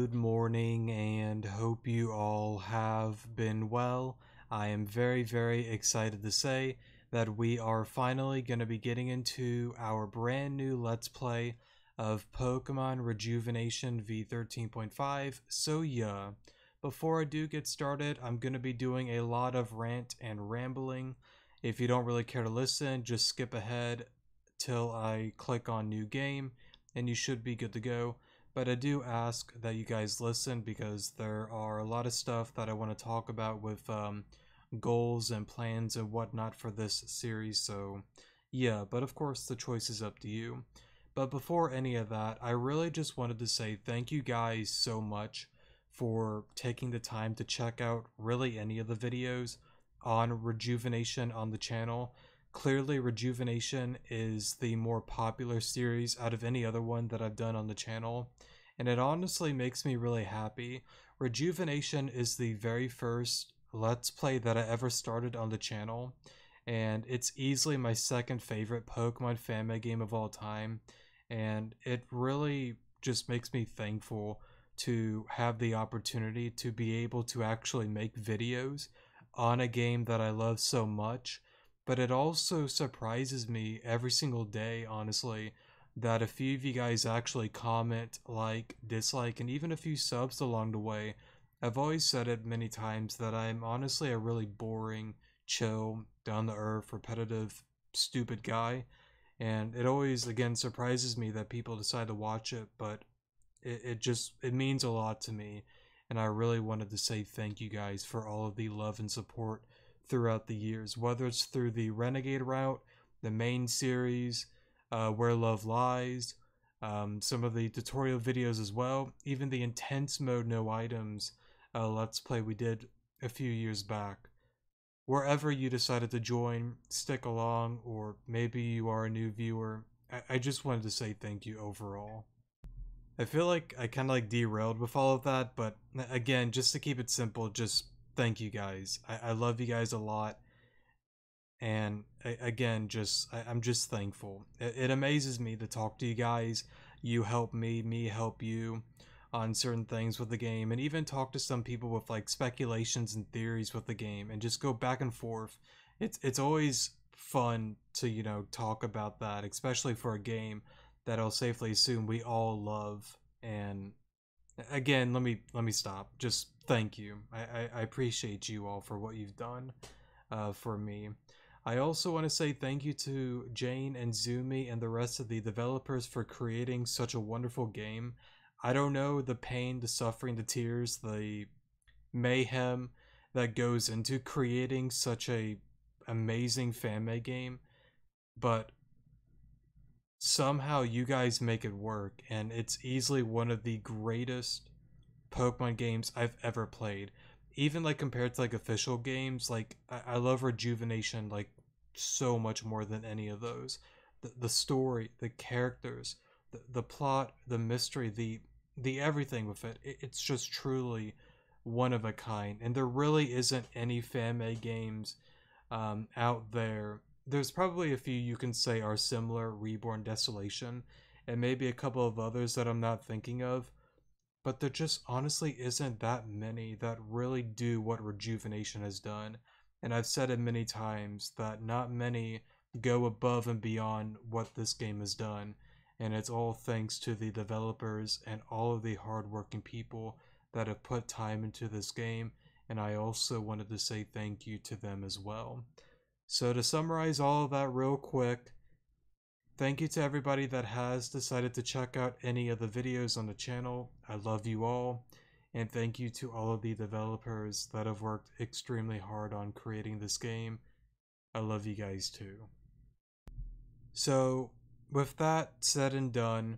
Good morning and hope you all have been well. I am very excited to say that we are finally going to be getting into our brand new Let's Play of Pokemon Rejuvenation V13.5. So yeah, before I do get started, I'm going to be doing a lot of rant and rambling. If you don't really care to listen, just skip ahead till I click on new game and you should be good to go. But I do ask that you guys listen because there are a lot of stuff that I want to talk about with goals and plans and whatnot for this series. So yeah, but of course the choice is up to you. But before any of that, I really just wanted to say thank you guys so much for taking the time to check out really any of the videos on Rejuvenation on the channel. Clearly, Rejuvenation is the more popular series out of any other one that I've done on the channel, and it honestly makes me really happy. Rejuvenation is the very first Let's Play that I ever started on the channel, and it's easily my second favorite Pokemon fan-made game of all time, and it really just makes me thankful to have the opportunity to be able to actually make videos on a game that I love so much. But it also surprises me every single day, honestly, that a few of you guys actually comment, like, dislike, and even a few subs along the way. I've always said it many times that I'm honestly a really boring, chill, down-to-earth, repetitive, stupid guy. And it always, again, surprises me that people decide to watch it, but it means a lot to me. And I really wanted to say thank you guys for all of the love and support throughout the years, whether it's through the Renegade route, the main series, Where Love Lies, some of the tutorial videos as well, even the intense mode no items Let's Play we did a few years back. Wherever you decided to join, stick along, or maybe you are a new viewer, I just wanted to say thank you overall. I feel like I kind of like derailed with all of that, but again, just to keep it simple, just thank you guys. I love you guys a lot, and again, I'm just thankful. It amazes me to talk to you guys. You help me help you on certain things with the game, and even talk to some people with like speculations and theories with the game, and just go back and forth. It's always fun to, you know, talk about that, especially for a game that I'll safely assume we all love. And again, let me stop. Just thank you. I appreciate you all for what you've done for me. I also want to say thank you to Jane and Zumi and the rest of the developers for creating such a wonderful game. I don't know the pain, the suffering, the tears, the mayhem that goes into creating such a amazing fan-made game, but somehow you guys make it work, and it's easily one of the greatest Pokemon games I've ever played. Even like compared to like official games, like I love Rejuvenation like so much more than any of those. The story, the characters, the plot, the mystery, the everything with it, it's just truly one of a kind. And there really isn't any fan-made games out there. There's probably a few you can say are similar, Reborn, Desolation, and maybe a couple of others that I'm not thinking of, but there just honestly isn't that many that really do what Rejuvenation has done. And I've said it many times that not many go above and beyond what this game has done, and it's all thanks to the developers and all of the hardworking people that have put time into this game, and I also wanted to say thank you to them as well. So to summarize all of that real quick, thank you to everybody that has decided to check out any of the videos on the channel. I love you all. And thank you to all of the developers that have worked extremely hard on creating this game. I love you guys too. So with that said and done,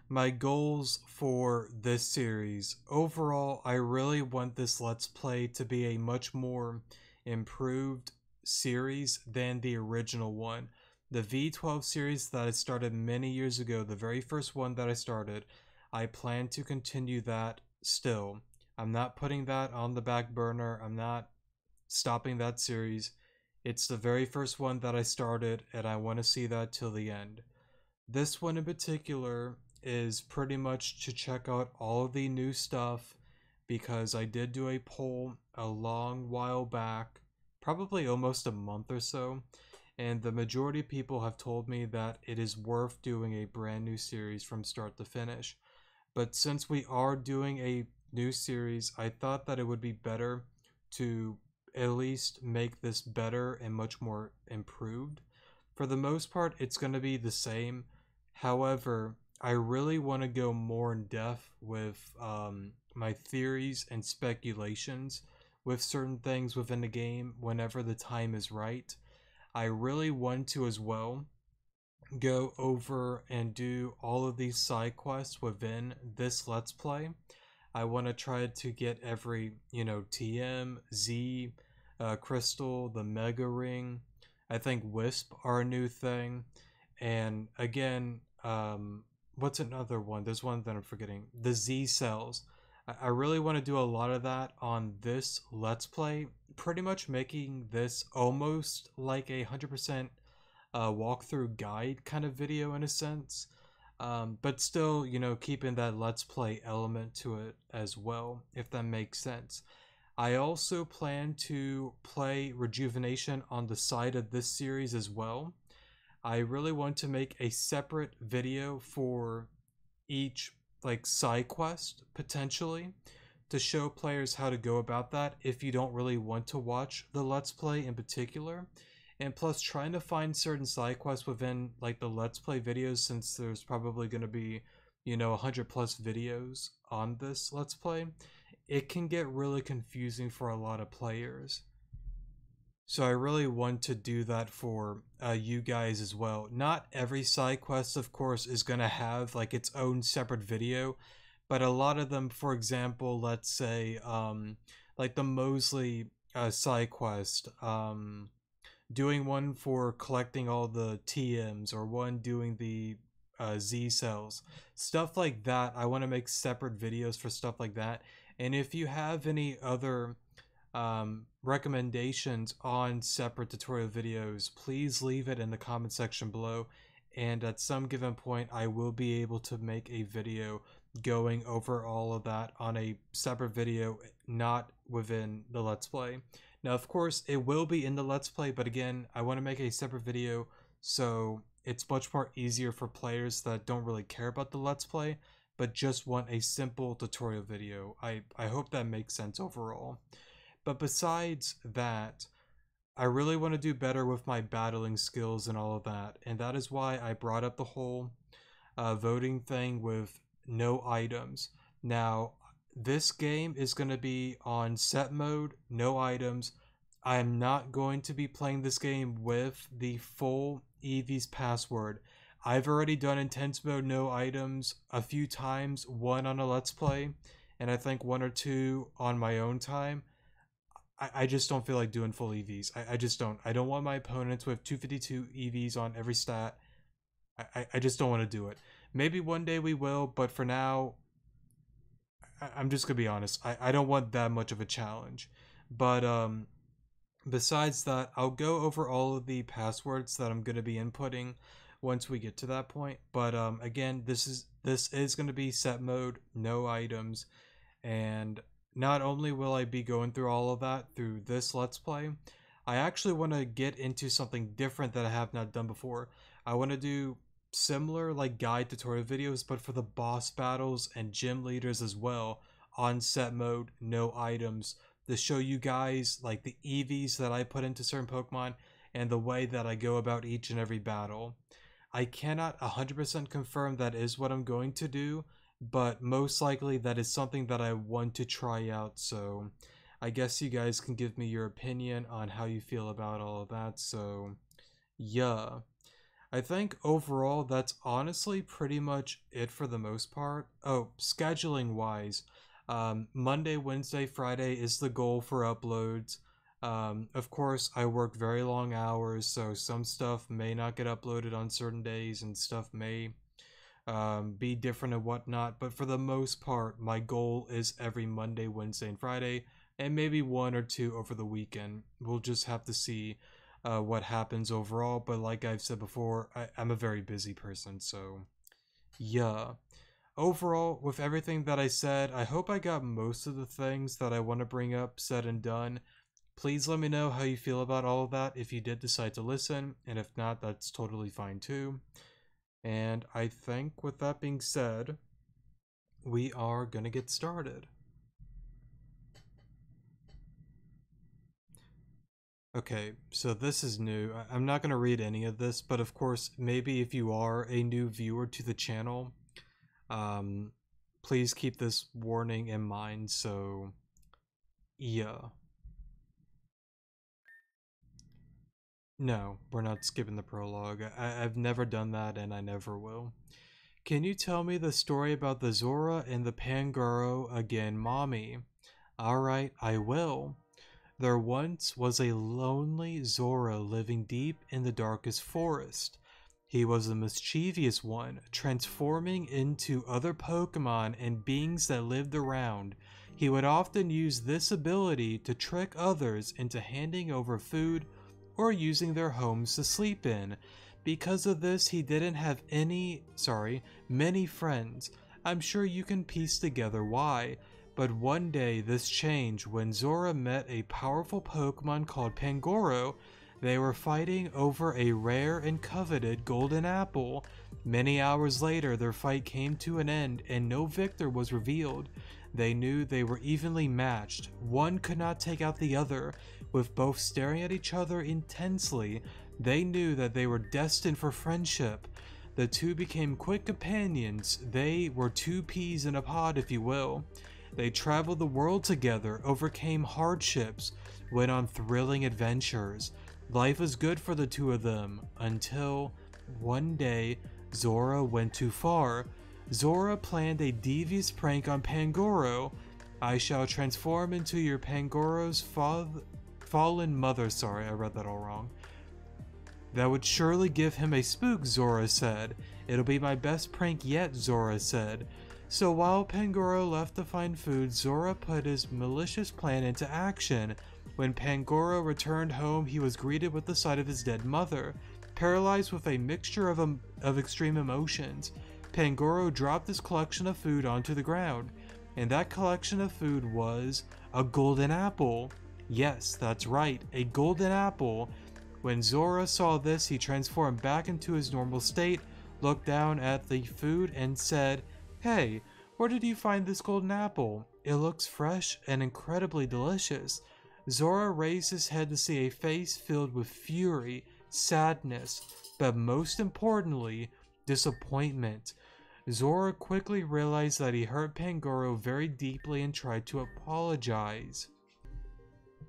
my goals for this series. Overall, I really want this Let's Play to be a much more improved series than the original one. The V12 series that I started many years ago, the very first one that I started, I plan to continue that still. I'm not putting that on the back burner. I'm not stopping that series. It's the very first one that I started, and I want to see that till the end. This one in particular, is pretty much to check out all of the new stuff, because I did do a poll a long while back, probably almost a month or so, and the majority of people have told me that it is worth doing a brand new series from start to finish. But since we are doing a new series, I thought that it would be better to at least make this better and much more improved. For the most part, it's going to be the same. However, I really want to go more in depth with my theories and speculations with certain things within the game whenever the time is right. I really want to as well go over and do all of these side quests within this Let's Play. I want to try to get every, TM, Z, Crystal, the Mega Ring. I think Wisp are a new thing. And again, what's another one? There's one that I'm forgetting. The Z cells. I really want to do a lot of that on this Let's Play, pretty much making this almost like a 100% walkthrough guide kind of video in a sense, but still, keeping that Let's Play element to it as well, if that makes sense. I also plan to play Rejuvenation on the side of this series as well. I really want to make a separate video for each like side quest potentially, to show players how to go about that if you don't really want to watch the Let's Play in particular. And plus, trying to find certain side quests within like the Let's Play videos, since there's probably going to be 100 plus videos on this Let's Play, it can get really confusing for a lot of players. So I really want to do that for you guys as well. Not every side quest, of course, is going to have like its own separate video, but a lot of them, for example, let's say like the Mosley side quest, doing one for collecting all the TMs, or one doing the Z cells, stuff like that. I want to make separate videos for stuff like that. And if you have any other recommendations on separate tutorial videos, please leave it in the comment section below, and at some given point I will be able to make a video going over all of that on a separate video, not within the Let's Play. Now, of course, it will be in the Let's Play, but again, I want to make a separate video so it's much more easier for players that don't really care about the Let's Play, but just want a simple tutorial video. I hope that makes sense overall. But besides that, I really want to do better with my battling skills and all of that, and that is why I brought up the whole voting thing with no items. Now, this game is going to be on set mode, no items. I am not going to be playing this game with the full Eevee's password. I've already done intense mode, no items a few times, one on a Let's Play, and I think one or two on my own time. I just don't feel like doing full EVs. I just don't. I don't want my opponents with 252 EVs on every stat. I just don't want to do it. Maybe one day we will, but for now, I'm just gonna be honest. I don't want that much of a challenge. But besides that, I'll go over all of the passwords that I'm gonna be inputting once we get to that point. But again, this is gonna be set mode, no items, and not only will I be going through all of that through this Let's Play, I actually want to get into something different that I have not done before. I want to do similar like guide tutorial videos, but for the boss battles and gym leaders as well, on set mode, no items, to show you guys like the EVs that I put into certain Pokemon and the way that I go about each and every battle. I cannot 100% confirm that is what I'm going to do, but most likely that is something that I want to try out. So I guess you guys can give me your opinion on how you feel about all of that. So yeah, I think overall that's honestly pretty much it for the most part. Oh, scheduling wise, Monday, Wednesday, Friday is the goal for uploads. Of course, I work very long hours, so some stuff may not get uploaded on certain days, and stuff may be different and whatnot. But for the most part, my goal is every Monday, Wednesday, and Friday, and maybe one or two over the weekend. We'll just have to see what happens overall. But like I've said before, I'm a very busy person, so yeah. overall, with everything that I said, I hope I got most of the things that I want to bring up said and done. Please let me know how you feel about all of that if you did decide to listen, and if not, that's totally fine too. And I think with that being said, we are gonna get started. Okay, so this is new. I'm not going to read any of this, but of course, maybe if you are a new viewer to the channel, um, please keep this warning in mind. So, yeah. No, we're not skipping the prologue. I've never done that and I never will. Can you tell me the story about the Zora and the Pangoro again, Mommy? Alright, I will. There once was a lonely Zora living deep in the darkest forest. He was a mischievous one, transforming into other Pokemon and beings that lived around. He would often use this ability to trick others into handing over food or using their homes to sleep in. Because of this, he didn't have many friends. I'm sure you can piece together why. But one day this changed when Zora met a powerful Pokemon called Pangoro. They were fighting over a rare and coveted golden apple. Many hours later their fight came to an end and no victor was revealed. They knew they were evenly matched. One could not take out the other. With both staring at each other intensely, they knew that they were destined for friendship. The two became quick companions. They were two peas in a pod, if you will. They traveled the world together, overcame hardships, went on thrilling adventures. Life was good for the two of them, until one day Zora went too far. Zora planned a devious prank on Pangoro. I shall transform into your Pangoro's fallen mother. Sorry, I read that all wrong. That would surely give him a spook, Zora said. It'll be my best prank yet, Zora said. So while Pangoro left to find food, Zora put his malicious plan into action. When Pangoro returned home, he was greeted with the sight of his dead mother. Paralyzed with a mixture of extreme emotions, Pangoro dropped his collection of food onto the ground. And that collection of food was a golden apple. Yes, that's right, a golden apple. When Zora saw this, he transformed back into his normal state, looked down at the food and said, "Hey, where did you find this golden apple? It looks fresh and incredibly delicious." Zora raised his head to see a face filled with fury, sadness, but most importantly, disappointment. Zora quickly realized that he hurt Pangoro very deeply and tried to apologize.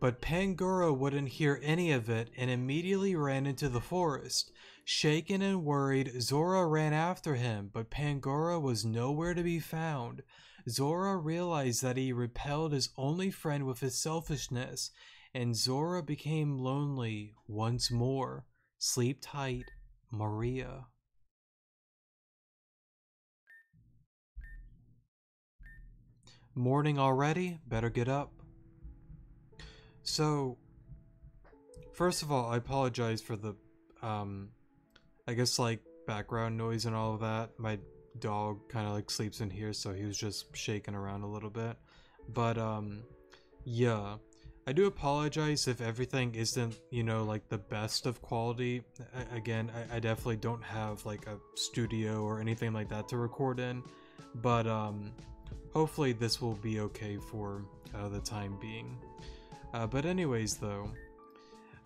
But Pangoro wouldn't hear any of it and immediately ran into the forest. Shaken and worried, Zora ran after him, but Pangoro was nowhere to be found. Zora realized that he repelled his only friend with his selfishness, and Zora became lonely once more. Sleep tight, Maria. Morning already? Better get up. So, first of all, I apologize for the, I guess, like, background noise and all of that. My dog kind of, like, sleeps in here, so he was just shaking around a little bit. But, yeah. I do apologize if everything isn't, you know, like, the best of quality. Again, I definitely don't have, like, a studio or anything like that to record in. But, hopefully this will be okay for the time being. But anyways, though,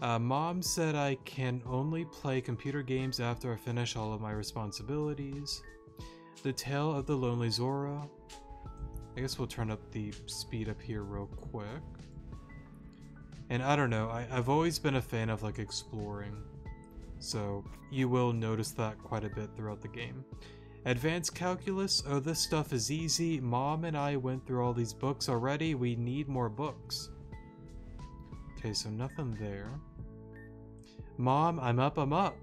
Mom said I can only play computer games after I finish all of my responsibilities. The Tale of the Lonely Zora. I guess we'll turn up the speed up here real quick. And I don't know, I've always been a fan of, like, exploring. So you will notice that quite a bit throughout the game. Advanced Calculus. Oh, this stuff is easy. Mom and I went through all these books already. We need more books. Okay, so nothing there. Mom, I'm up.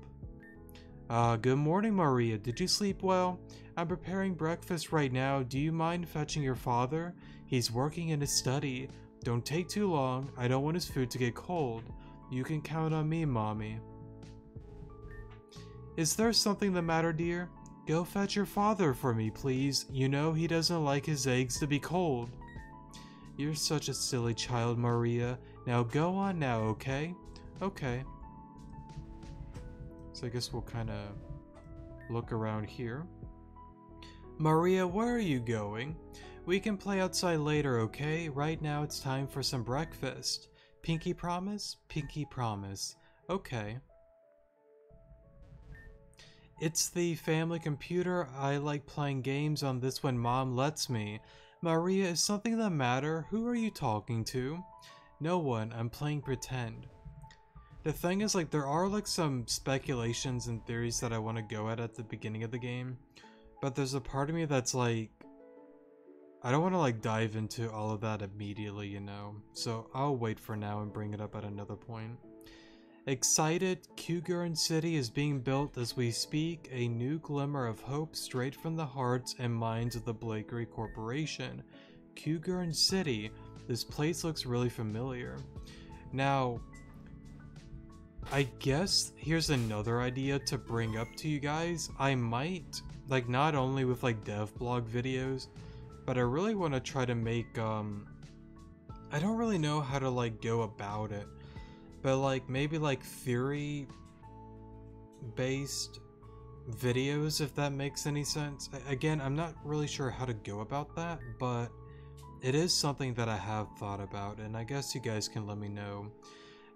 Good morning, Maria. Did you sleep well? I'm preparing breakfast right now. Do you mind fetching your father? He's working in his study. Don't take too long. I don't want his food to get cold. You can count on me, Mommy. Is there something the matter, dear? Go fetch your father for me, please. You know he doesn't like his eggs to be cold. You're such a silly child, Maria. Now go on now, okay? Okay. So I guess we'll kind of look around here. Maria, where are you going? We can play outside later, okay? Right now it's time for some breakfast. Pinky promise? Pinky promise. Okay. It's the family computer. I like playing games on this when Mom lets me. Maria, is something the matter? Who are you talking to? No one. I'm playing pretend. The thing is, like, there are like some speculations and theories that I want to go at the beginning of the game. But there's a part of me that's like, I don't want to like dive into all of that immediately, you know? So I'll wait for now and bring it up at another point. Excited, Kugurin City is being built as we speak, a new glimmer of hope straight from the hearts and minds of the Blakery Corporation. Kugurin City, this place looks really familiar. Now, I guess here's another idea to bring up to you guys. I might, like, not only with like dev blog videos, but I really want to try to make, I don't really know how to like go about it, but like maybe like theory based videos, if that makes any sense. Again, I'm not really sure how to go about that, but it is something that I have thought about, and I guess you guys can let me know.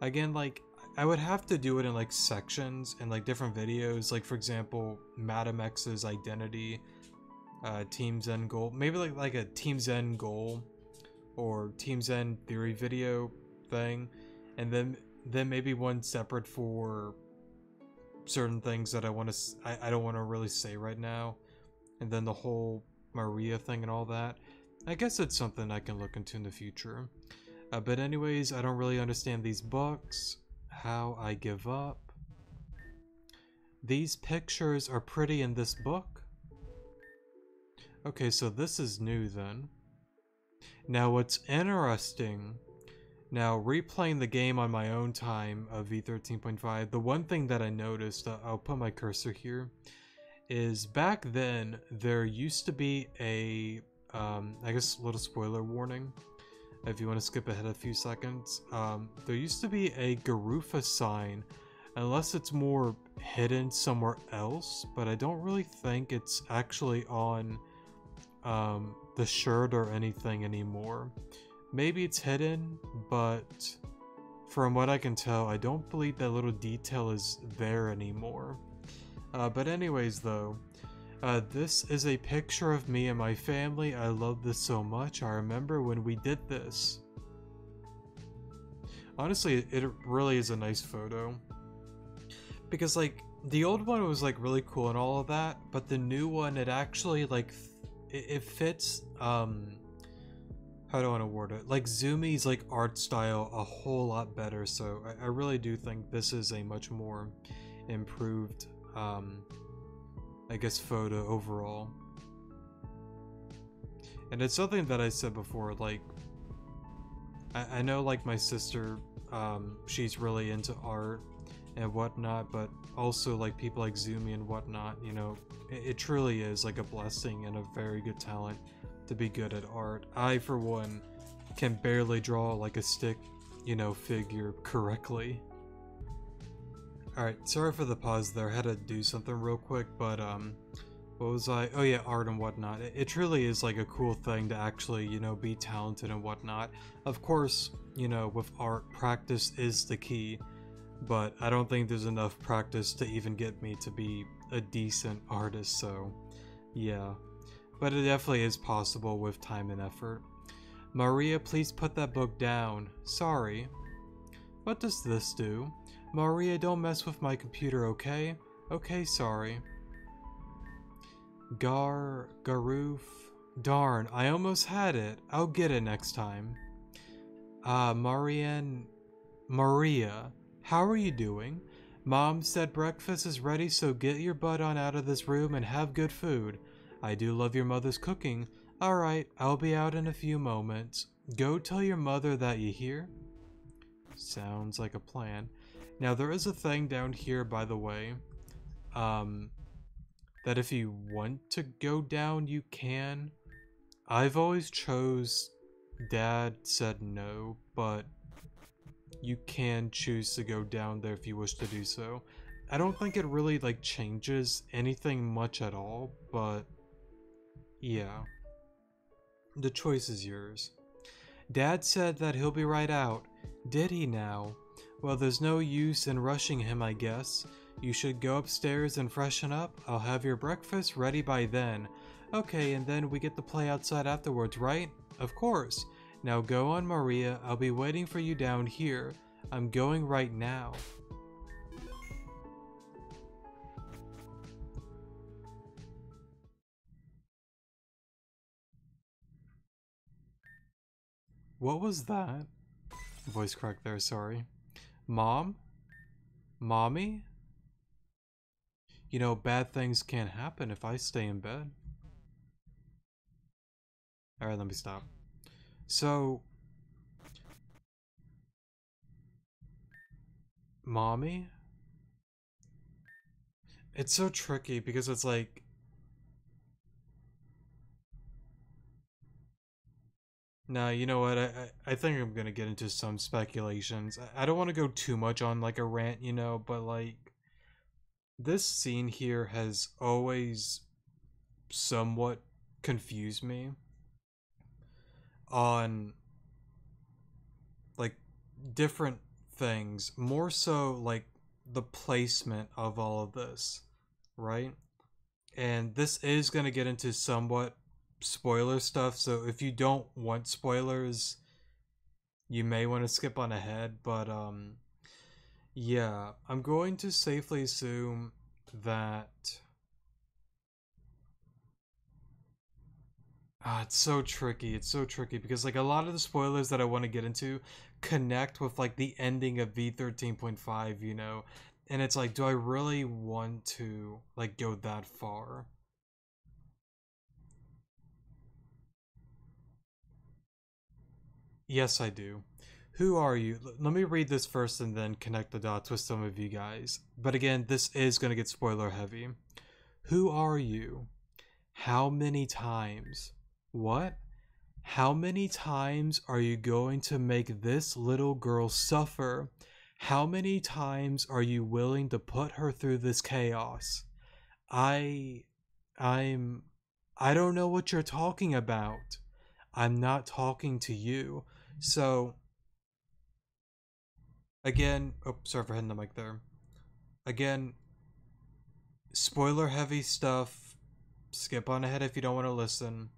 Again, like, I would have to do it in like sections and like different videos, like for example, Madam X's identity, Team Zen goal, maybe like a Team Zen goal or Team Zen theory video thing, and then maybe one separate for certain things that I want to I don't want to really say right now, and then the whole Maria thing and all that. I guess it's something I can look into in the future. But anyways, I don't really understand these books. How I give up. These pictures are pretty in this book. Okay, so this is new then. Now what's interesting, now replaying the game on my own time of V13.5, the one thing that I noticed, I'll put my cursor here, is back then there used to be a, I guess a little spoiler warning, if you want to skip ahead a few seconds, there used to be a Garufa sign, unless it's more hidden somewhere else, but I don't really think it's actually on the shirt or anything anymore. Maybe it's hidden, but from what I can tell, I don't believe that little detail is there anymore. But anyways though, this is a picture of me and my family. I love this so much. I remember when we did this. Honestly, it really is a nice photo. Because like, the old one was like really cool and all of that, but the new one, it actually like, it fits, how do I want to word it? Like Zumi's like art style a whole lot better, so I really do think this is a much more improved, I guess, photo overall. And it's something that I said before, like, I know like my sister, she's really into art and whatnot, but also like people like Zumi and whatnot, you know, it truly is like a blessing and a very good talent to be good at art. I, for one, can barely draw like a stick, you know, figure correctly. Alright, sorry for the pause there, I had to do something real quick, but what was I? Oh yeah, art and whatnot. It truly is like a cool thing to actually, you know, be talented and whatnot. Of course, you know, with art, practice is the key, but I don't think there's enough practice to even get me to be a decent artist, so yeah. But it definitely is possible with time and effort. Maria, please put that book down. Sorry. What does this do? Maria, don't mess with my computer, okay? Okay, sorry. Garoof. Darn, I almost had it. I'll get it next time. Maria, how are you doing? Mom said breakfast is ready, so get your butt on out of this room and have good food. I do love your mother's cooking. Alright, I'll be out in a few moments. Go tell your mother that you hear. Sounds like a plan. Now there is a thing down here, by the way, that if you want to go down, you can. I've always chose Dad said no, but you can choose to go down there if you wish to do so. I don't think it really like changes anything much at all, but yeah, the choice is yours. Dad said that he'll be right out. Did he now? Well, there's no use in rushing him, I guess. You should go upstairs and freshen up. I'll have your breakfast ready by then. Okay, and then we get to play outside afterwards, right? Of course. Now go on, Maria. I'll be waiting for you down here. I'm going right now. What was that? Voice crack there, sorry. Mom? Mommy? You know, bad things can't happen if I stay in bed. Alright, let me stop. So, Mommy? It's so tricky because it's like... Nah, you know what? I think I'm gonna get into some speculations. I don't want to go too much on like a rant, you know, but like... This scene here has always somewhat confused me on like different things, more so like the placement of all of this, right? And this is going to get into somewhat spoiler stuff, so if you don't want spoilers, you may want to skip on ahead, but yeah, I'm going to safely assume that it's so tricky. It's so tricky because like a lot of the spoilers that I want to get into connect with like the ending of V13.5, you know. And it's like, do I really want to like go that far? Yes, I do. Who are you? Let me read this first and then connect the dots with some of you guys. But again, this is going to get spoiler heavy. Who are you? How many times? What? How many times are you going to make this little girl suffer? How many times are you willing to put her through this chaos? I. I'm. I don't know what you're talking about. I'm not talking to you. So, again. Oh, sorry for hitting the mic there. Again, spoiler heavy stuff. Skip on ahead if you don't want to listen.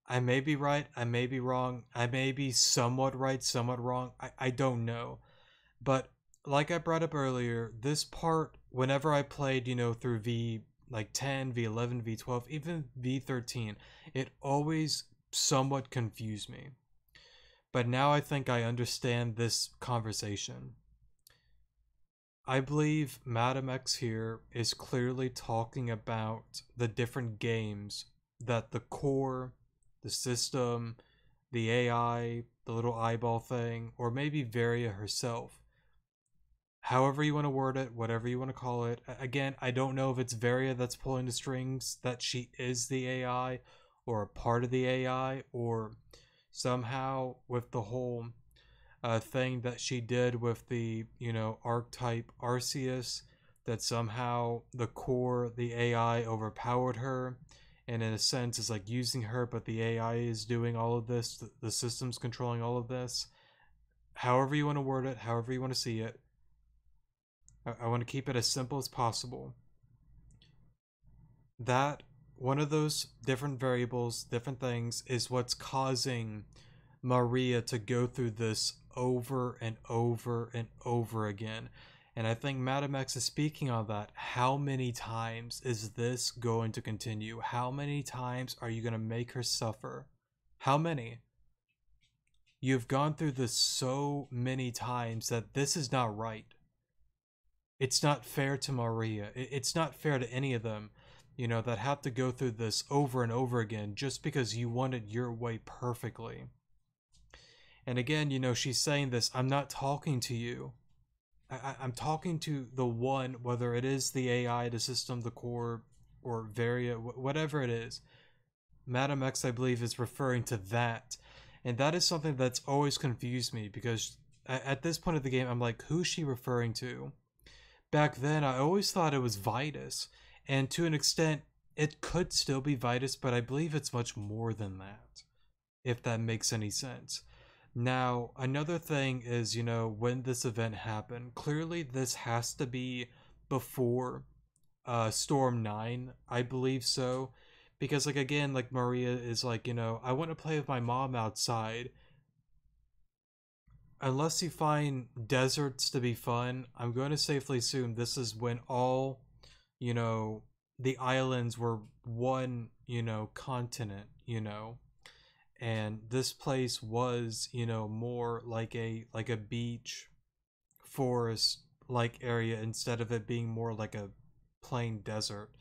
I may be right, I may be wrong, I may be somewhat right, somewhat wrong. I don't know. But like I brought up earlier, this part, whenever I played, you know, through V like 10, V11, V12, even V13, it always somewhat confused me. But now I think I understand this conversation. I believe Madam X here is clearly talking about the different games that the core, the system, the AI, the little eyeball thing, or maybe Varia herself. However you want to word it, whatever you want to call it. Again, I don't know if it's Varia that's pulling the strings, that she is the AI, or a part of the AI, or somehow with the whole thing that she did with the, you know, archetype Arceus, that somehow the core, the AI overpowered her, and in a sense is like using her, but the AI is doing all of this, the system's controlling all of this. However you want to word it, however you want to see it, I want to keep it as simple as possible. That one of those different variables, different things, is what's causing Maria to go through this over and over and over again. And I think Madam X is speaking on that. How many times is this going to continue? How many times are you going to make her suffer? How many? You've gone through this so many times that this is not right. It's not fair to Maria. It's not fair to any of them, you know, that have to go through this over and over again just because you want it your way perfectly. And again, you know, she's saying this, I'm not talking to you. I'm talking to the one, whether it is the AI, the system, the core, or Varia, whatever it is. Madam X, I believe, is referring to that. And that is something that's always confused me, because at this point of the game, I'm like, who's she referring to? Back then, I always thought it was Vitus. And to an extent, it could still be Vitus, but I believe it's much more than that, if that makes any sense. Now, another thing is, when this event happened, clearly this has to be before Storm 9, I believe so. Because, like, again, like, Maria is like, I want to play with my mom outside. Unless you find deserts to be fun, I'm going to safely assume this is when all, the islands were one, continent, and this place was, more like a beach, forest like area, instead of it being more like a plain desert,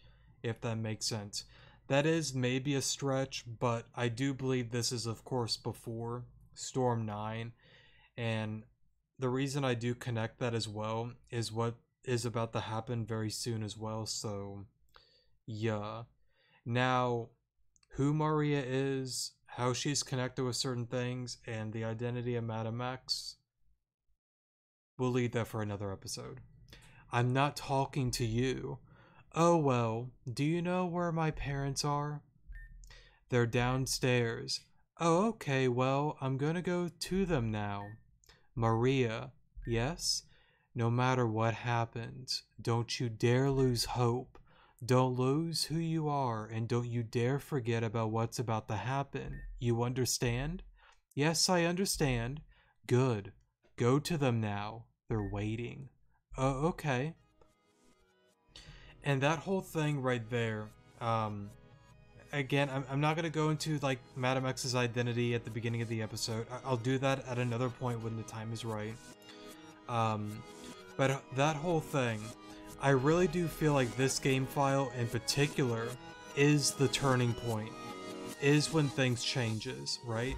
if that makes sense. That is maybe a stretch, but I do believe this is, of course, before Storm 9. And the reason I do connect that as well is what is about to happen very soon as well. So, yeah. Now, who Maria is, how she's connected with certain things, and the identity of Madame X, we'll leave that for another episode. I'm not talking to you. Oh well, do you know where my parents are? They're downstairs. Oh, okay, well, I'm gonna go to them now. Maria, yes? No matter what happens, don't you dare lose hope. Don't lose who you are, and don't you dare forget about what's about to happen. You understand? Yes, I understand. Good. Go to them now. They're waiting. Oh, okay. And that whole thing right there, again, I'm not going to go into, like, Madame X's identity at the beginning of the episode. I'll do that at another point when the time is right. But that whole thing, I really do feel like this game file in particular is the turning point, is when things changes, right?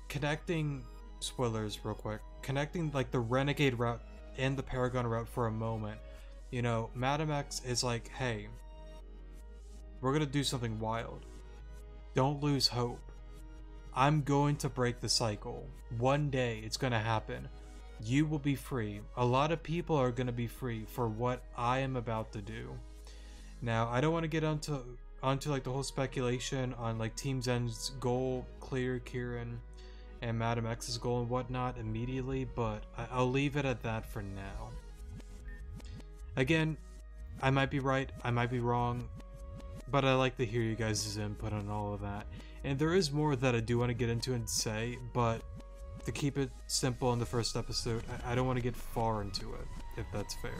Connecting, spoilers real quick, connecting, like, the Renegade route and the Paragon route for a moment, Madame X is like, hey, we're gonna do something wild. Don't lose hope. I'm going to break the cycle. One day it's gonna happen. You will be free. A lot of people are gonna be free for what I am about to do. Now, I don't want to get onto like the whole speculation on, like, Team Zen's goal, Clear, Kieran, and Madame X's goal and whatnot immediately, but I'll leave it at that for now. Again, I might be right, I might be wrong, but I like to hear you guys' input on all of that. And there is more that I do want to get into and say, but to keep it simple in the first episode, I don't want to get far into it, if that's fair.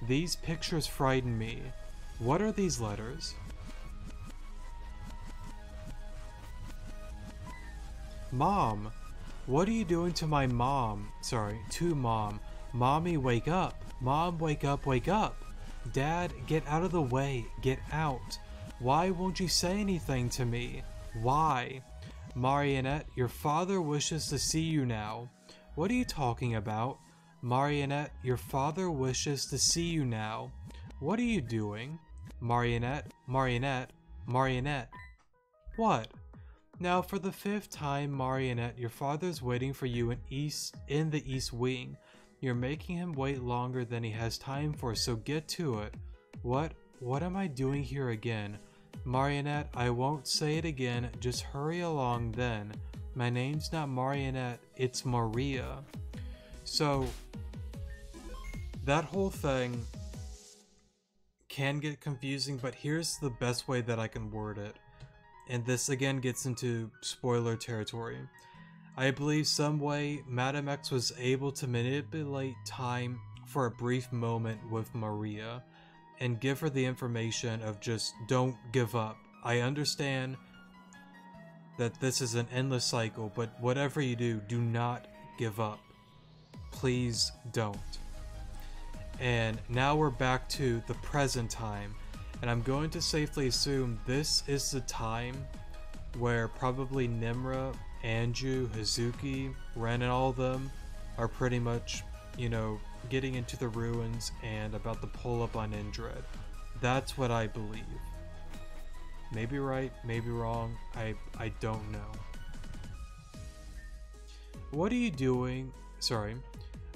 These pictures frighten me. What are these letters? Mom! What are you doing to my mom? Sorry, to Mom. Mommy, wake up! Mom, wake up, wake up! Dad, get out of the way, get out! Why won't you say anything to me? Why? Marionette, your father wishes to see you now. What are you talking about? Marionette, your father wishes to see you now. What are you doing? Marionette, Marionette, Marionette. What? Now for the 5th time, Marionette, your father's waiting for you in the East Wing. You're making him wait longer than he has time for, so get to it. What am I doing here again? Marionette, I won't say it again, just hurry along then. My name's not Marionette, it's Maria. So, that whole thing can get confusing, but here's the best way that I can word it. And this again gets into spoiler territory. I believe some way Madame X was able to manipulate time for a brief moment with Maria and give her the information of just don't give up. I understand that this is an endless cycle, but whatever you do, do not give up. Please don't. And now we're back to the present time, and I'm going to safely assume this is the time where probably Nimra, Anju, Hazuki, Ren, and all of them are pretty much, getting into the ruins and about to pull up on Indred. That's what I believe. Maybe right, maybe wrong. I don't know. What are you doing? Sorry.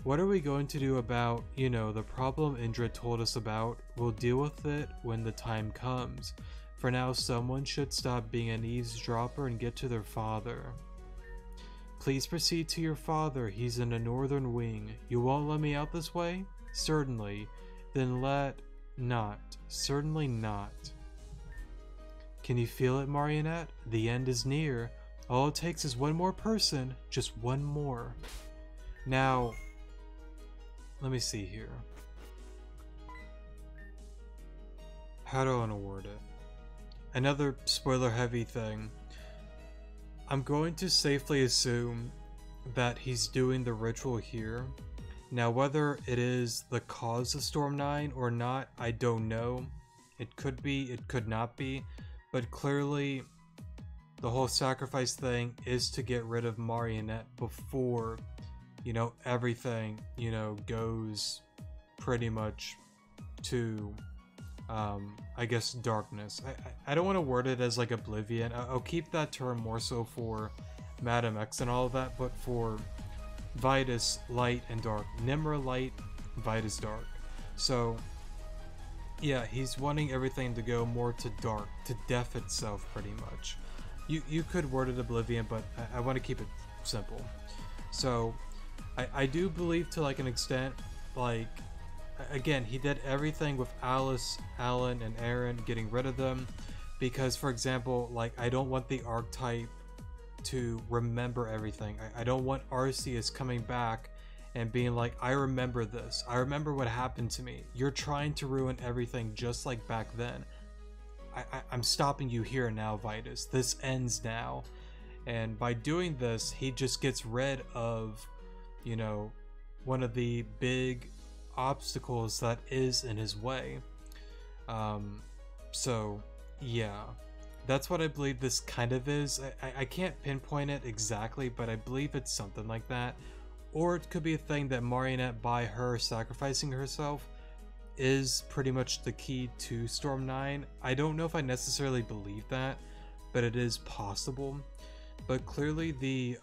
What are we going to do about, you know, the problem Indra told us about? We'll deal with it when the time comes. For now, someone should stop being an eavesdropper and get to their father. Please proceed to your father. He's in the northern wing. You won't let me out this way? Certainly. Then let not. Certainly not. Can you feel it, Marionette? The end is near. All it takes is one more person. Just one more. Now, let me see here. How do I want to word it? Another spoiler heavy thing. I'm going to safely assume that he's doing the ritual here. Now, whether it is the cause of Storm 9 or not, I don't know. It could be, it could not be. But clearly, the whole sacrifice thing is to get rid of Marionette before, you know, everything, you know, goes pretty much to, I guess, darkness. I don't want to word it as like oblivion. I'll keep that term more so for Madam X and all of that, but for Vitus, light and dark. Nimra, light, Vitus, dark. So, yeah, he's wanting everything to go more to dark, to death itself, pretty much. You could word it oblivion, but I want to keep it simple. So, I do believe to like an extent, like, again, he did everything with Alice, Alan, and Aaron, getting rid of them, because, for example, like, I don't want the archetype to remember everything. I don't want Arceus coming back and being like, I remember this. I remember what happened to me. You're trying to ruin everything just like back then. I'm stopping you here now, Vitus. This ends now. And by doing this, he just gets rid of, you know, one of the big obstacles that is in his way. So, yeah. That's what I believe this kind of is. I can't pinpoint it exactly, but I believe it's something like that. Or it could be a thing that Marionette, by her sacrificing herself, is pretty much the key to Storm 9. I don't know if I necessarily believe that, but it is possible. But clearly the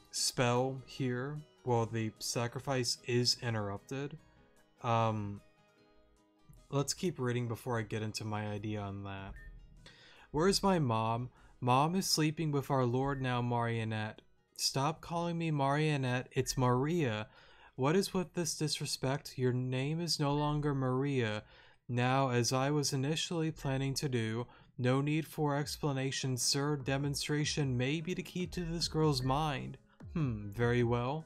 spell here, well, the sacrifice is interrupted. Let's keep reading before I get into my idea on that. Where's my mom? Mom is sleeping with our lord now, Marionette. Stop calling me Marionette, it's Maria. What is with this disrespect? Your name is no longer Maria. Now, as I was initially planning to do, no need for explanation, sir. Demonstration may be the key to this girl's mind. Very well.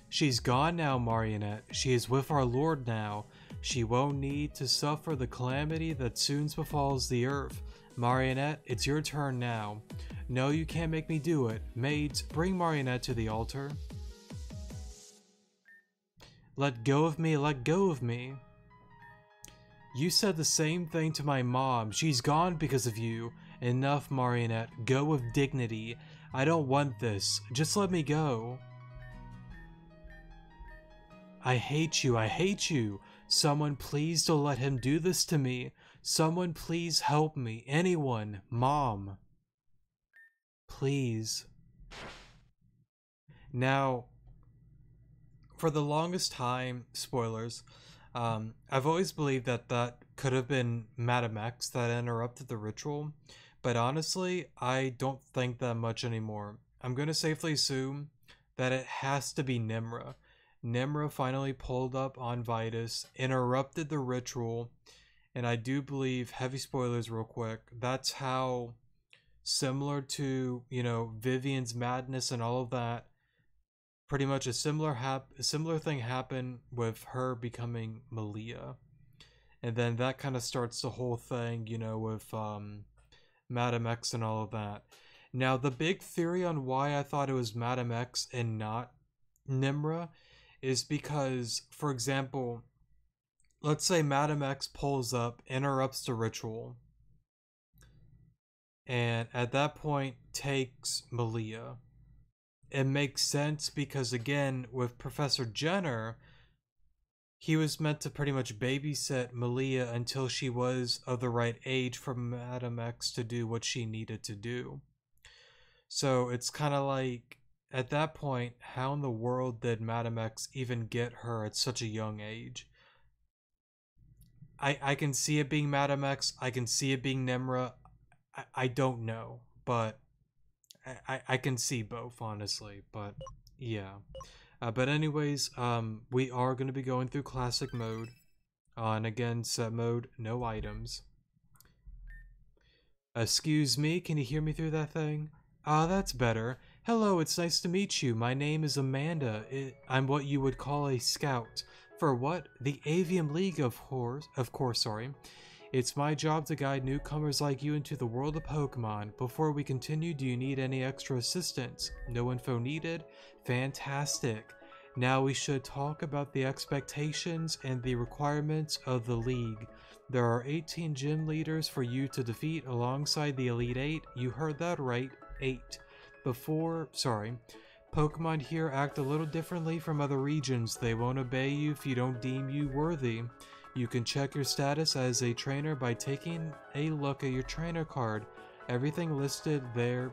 She's gone now, Marionette. She is with our lord now. She won't need to suffer the calamity that soon befalls the earth. Marionette, it's your turn now. No, you can't make me do it. Maids, bring Marionette to the altar. Let go of me, let go of me. You said the same thing to my mom. She's gone because of you. Enough, Marionette. Go with dignity. I don't want this. Just let me go. I hate you, I hate you. Someone please don't let him do this to me. Someone please help me. Anyone. Mom. Please. Now, for the longest time, spoilers, I've always believed that that could have been Madam X that interrupted the ritual, but honestly, I don't think that much anymore. I'm going to safely assume that it has to be Nimra. Nimra finally pulled up on Vitus, interrupted the ritual, and I do believe, heavy spoilers real quick, that's how, similar to, you know, Vivian's madness and all of that, pretty much a similar thing happened with her becoming Malia. And then that kind of starts the whole thing, you know, with Madam X and all of that. Now, the big theory on why I thought it was Madam X and not Nimra is because, for example, let's say Madam X pulls up, interrupts the ritual, and at that point takes Malia. it makes sense because, again, with Professor Jenner, he was meant to pretty much babysit Malia until she was of the right age for Madam X to do what she needed to do. So it's kind of like, at that point, how in the world did Madam X even get her at such a young age? I can see it being Madam X, I can see it being Nemra. I don't know, but I can see both, honestly, but yeah. But anyways, we are going to be going through classic mode. And again, set mode, no items. Excuse me, can you hear me through that thing? Ah, that's better. Hello, it's nice to meet you. My name is Amanda. I'm what you would call a scout. For what? The Avium League, of course, sorry. It's my job to guide newcomers like you into the world of Pokemon. Before we continue, do you need any extra assistance? No info needed? Fantastic. Now we should talk about the expectations and the requirements of the league. There are 18 gym leaders for you to defeat alongside the Elite 8. You heard that right, 8. Pokemon here act a little differently from other regions. They won't obey you if you don't deem you worthy. You can check your status as a trainer by taking a look at your trainer card. Everything listed there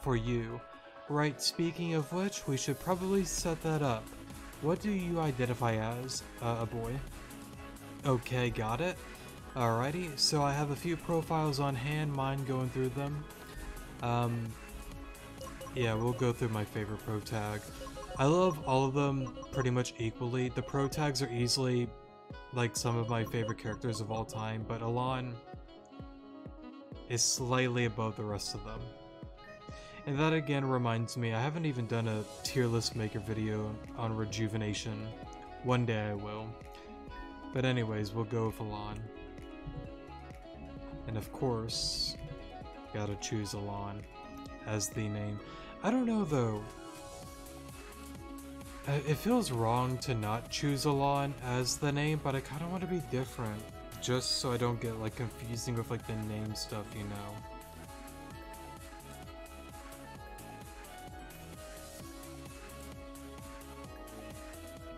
for you. Right, speaking of which, we should probably set that up. What do you identify as? A boy. Okay, got it. Alrighty, so I have a few profiles on hand, mind going through them. Yeah, we'll go through my favorite pro tag. I love all of them pretty much equally. The pro tags are easily like some of my favorite characters of all time, but Alon is slightly above the rest of them. And that again reminds me, I haven't even done a tier list maker video on Rejuvenation. One day I will. But anyways, we'll go with Alon. And of course, gotta choose Alon as the name. I don't know though. It feels wrong to not choose Alon as the name, but I kind of want to be different. Just so I don't get like confusing with like the name stuff, you know.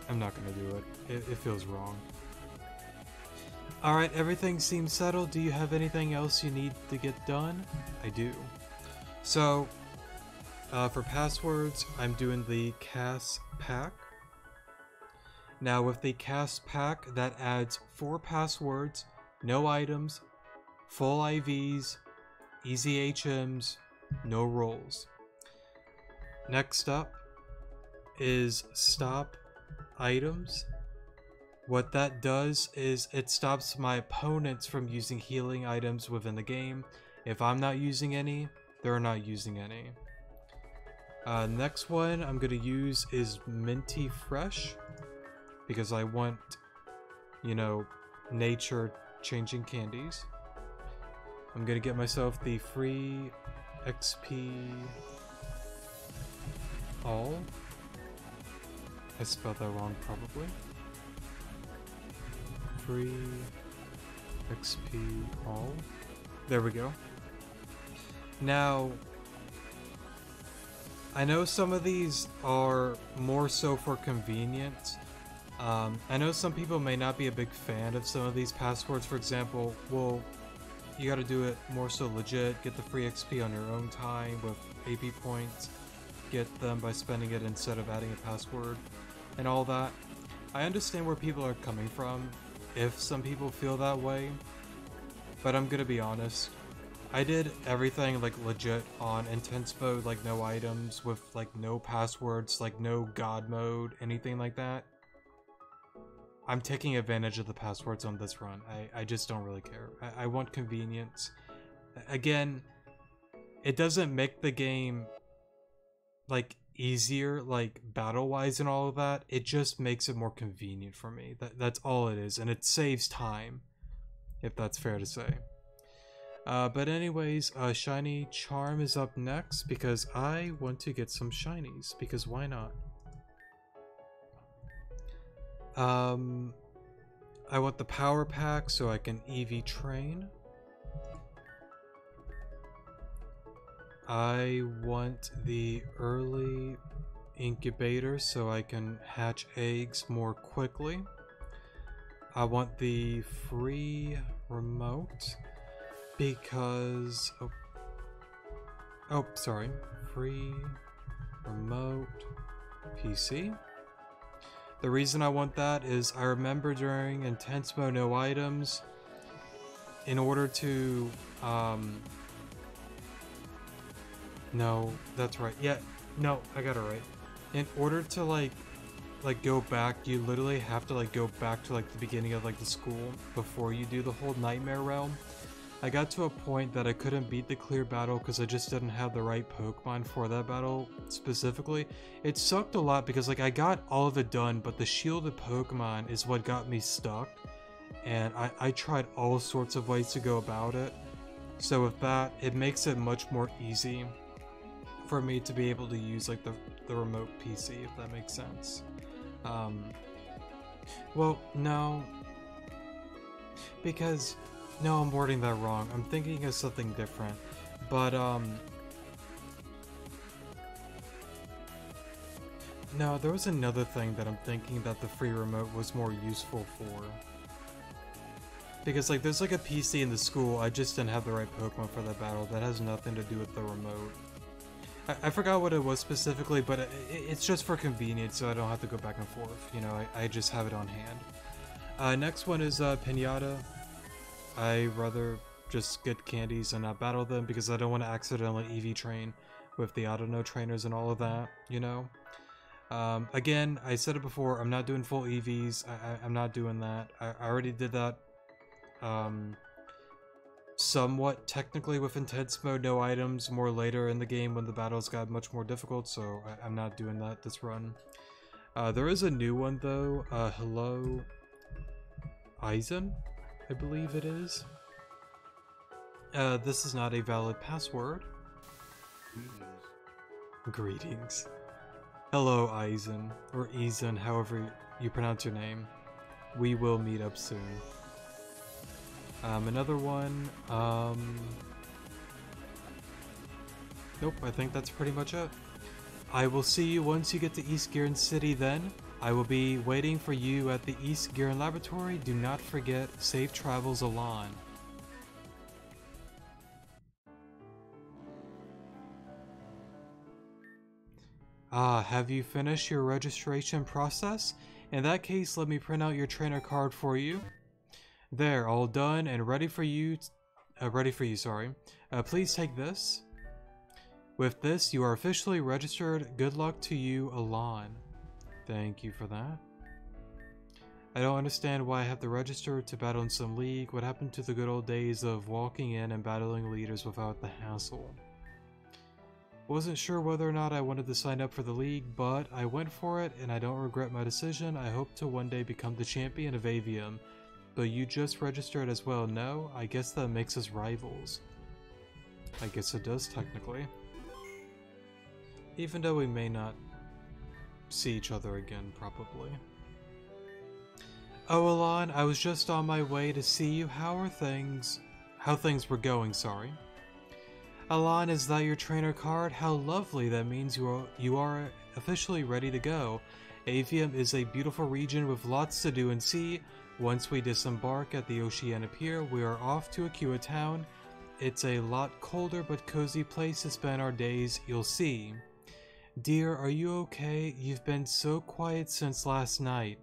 I'm not gonna do it. It feels wrong. Alright, everything seems settled. Do you have anything else you need to get done? I do. So, for passwords, I'm doing the CAS pack. Now with the CAS pack, that adds 4 passwords, no items, full IVs, easy HMs, no rolls. Next up is stop items. What that does is it stops my opponents from using healing items within the game. If I'm not using any, they're not using any. Next one I'm gonna use is Minty Fresh, because I want, you know, nature changing candies. I'm gonna get myself the free XP all. I spelled that wrong probably. Free XP all. There we go. Now, I know some of these are more so for convenience. I know some people may not be a big fan of some of these passwords. For example, well, you gotta do it more so legit, get the free XP on your own time with AP points, get them by spending it instead of adding a password, and all that. I understand where people are coming from, if some people feel that way, but I'm gonna be honest. I did everything like legit on intense mode, like no items, with like no passwords, like no god mode, anything like that. I'm taking advantage of the passwords on this run. I just don't really care. I want convenience. Again, it doesn't make the game like easier, like battle-wise and all of that. It just makes it more convenient for me. That's all it is, and it saves time, if that's fair to say. But anyways, Shiny Charm is up next because I want to get some shinies, because why not? I want the power pack so I can EV train. I want the early incubator so I can hatch eggs more quickly. I want the free remote because... Oh, sorry. Free remote PC. The reason I want that is I remember during intense mode no items, in order to, no, that's right. Yeah, no, I got it right. In order to like go back, you literally have to like go back to like the beginning of like the school before you do the whole nightmare realm. I got to a point that I couldn't beat the clear battle because I just didn't have the right Pokemon for that battle specifically. It sucked a lot because like I got all of it done, but the shielded Pokemon is what got me stuck. And I tried all sorts of ways to go about it. So with that, it makes it much more easy for me to be able to use like the remote PC, if that makes sense. Well, no. Because... No, I'm wording that wrong. I'm thinking of something different. But, no, there was another thing that I'm thinking that the free remote was more useful for. Because, like, there's like a PC in the school, I just didn't have the right Pokemon for that battle. That has nothing to do with the remote. I forgot what it was specifically, but it's just for convenience, so I don't have to go back and forth. You know, I just have it on hand. Next one is, Pinata. I rather just get candies and not battle them because I don't want to accidentally EV train with the auto-no trainers and all of that, you know? Again, I said it before, I'm not doing full EVs, I'm not doing that. I already did that, somewhat technically with intense mode, no items, more later in the game when the battles got much more difficult, so I'm not doing that this run. There is a new one though, hello, Aizen? I believe it is. This is not a valid password. Greetings. Hello, Aizen, or Eisen, however you pronounce your name. We will meet up soon. Another one, nope, I think that's pretty much it. I will see you once you get to East Giron City then. I will be waiting for you at the East Giron Laboratory. Do not forget, safe travels, Alon. Ah, have you finished your registration process? In that case, let me print out your trainer card for you. There, all done and ready for you. Please take this. With this, you are officially registered. Good luck to you, Alon. Thank you for that. I don't understand why I have to register to battle in some league. What happened to the good old days of walking in and battling leaders without the hassle? Wasn't sure whether or not I wanted to sign up for the league, but I went for it and I don't regret my decision. I hope to one day become the champion of Avium. But you just registered as well, no? I guess that makes us rivals. I guess it does technically. Even though we may not see each other again, probably. Oh, Alon, I was just on my way to see you. How things were going, sorry. Alon, is that your trainer card? How lovely, that means you are officially ready to go. Avium is a beautiful region with lots to do and see. Once we disembark at the Oceana Pier, we are off to Akua Town. It's a lot colder but cozy place to spend our days, you'll see. Dear, are you okay? You've been so quiet since last night.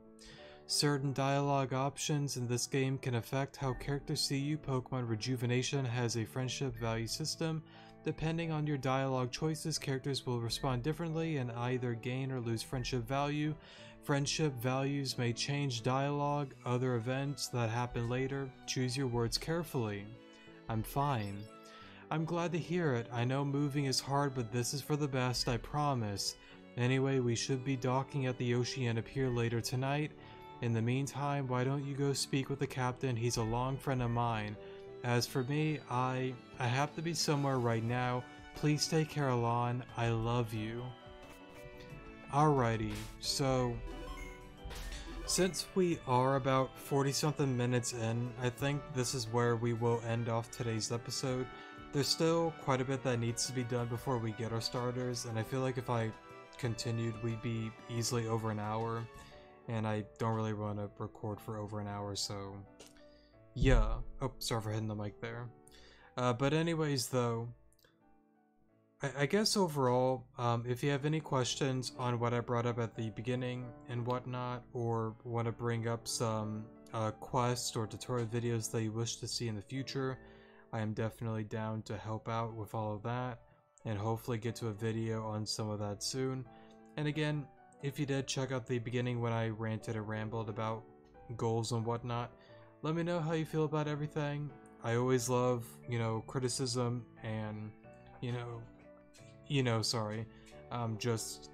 Certain dialogue options in this game can affect how characters see you. Pokemon Rejuvenation has a friendship value system. Depending on your dialogue choices, characters will respond differently and either gain or lose friendship value. Friendship values may change dialogue, other events that happen later. Choose your words carefully. I'm fine. I'm glad to hear it. I know moving is hard, but this is for the best, I promise. Anyway, we should be docking at the Oceana Pier later tonight. In the meantime, why don't you go speak with the captain? He's a long friend of mine. As for me, I have to be somewhere right now. Please take care, Alon. I love you. Alrighty, so since we are about 40-something minutes in, I think this is where we will end off today's episode. there's still quite a bit that needs to be done before we get our starters, and I feel like if I continued, we'd be easily over an hour, and I don't really want to record for over an hour, so yeah. Oh, sorry for hitting the mic there. But anyways, though, I guess overall, if you have any questions on what I brought up at the beginning and whatnot, or want to bring up some quest or tutorial videos that you wish to see in the future, I am definitely down to help out with all of that, and hopefully get to a video on some of that soon. And again, if you did check out the beginning when I ranted and rambled about goals and whatnot, let me know how you feel about everything. I always love, criticism and, sorry, just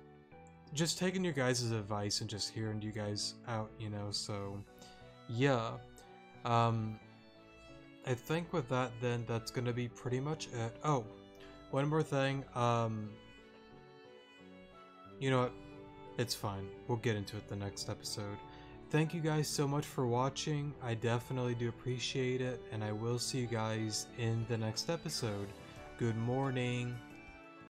taking your guys' advice and just hearing you guys out, so yeah. I think with that then, that's gonna be pretty much it. Oh, one more thing, you know what, it's fine, we'll get into it the next episode. Thank you guys so much for watching, I definitely do appreciate it, and I will see you guys in the next episode. Good morning.